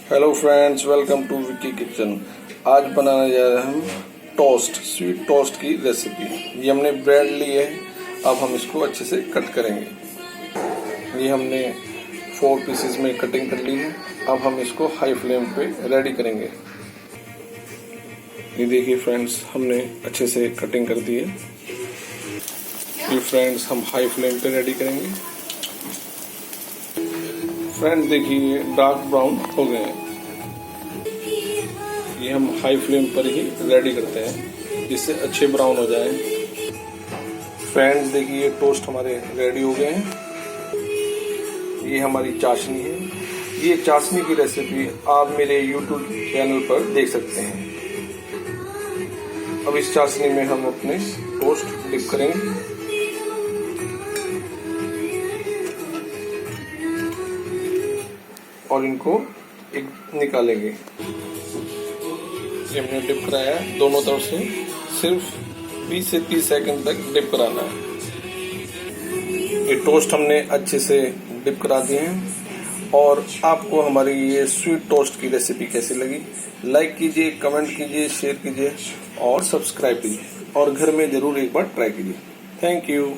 Hello friends, welcome to Vicky kitchen. आज बनाने जा रहे हैं हम टोस्ट, स्वीट टोस्ट की रेसिपी। ये हमने ब्रेड ली है, अब हम इसको अच्छे से कट करेंगे। ये हमने 4 पीसेस में कटिंग कर ली है। अब हम इसको हाई फ्लेम पे रेडी करेंगे। ये देखिए फ्रेंड्स, हमने अच्छे से कटिंग कर दी है। ये फ्रेंड्स हम हाई फ्लेम पे रेडी करेंगे। फ्रेंड्स देखिए, डार्क ब्राउन हो गए हैं। ये हम हाई फ्लेम पर ही रेडी करते हैं जिससे अच्छे ब्राउन हो जाए। फ्रेंड्स देखिए, टोस्ट हमारे रेडी हो गए हैं। ये हमारी चाशनी है। ये चाशनी की रेसिपी आप मेरे YouTube चैनल पर देख सकते हैं। अब इस चाशनी में हम अपने टोस्ट डिप करेंगे। और इनको एक निकालेंगे। ये हमने डिप कराया है दोनों तरफ से। सिर्फ 20 से 30 सेकंड तक डिप कराना है। ये टोस्ट हमने अच्छे से डिप करा दिए हैं। और आपको हमारी ये स्वीट टोस्ट की रेसिपी कैसी लगी, लाइक कीजिए, कमेंट कीजिए, शेयर कीजिए और सब्सक्राइब कीजिए। और घर में जरूर एक बार ट्राई कीजिए। Thank you.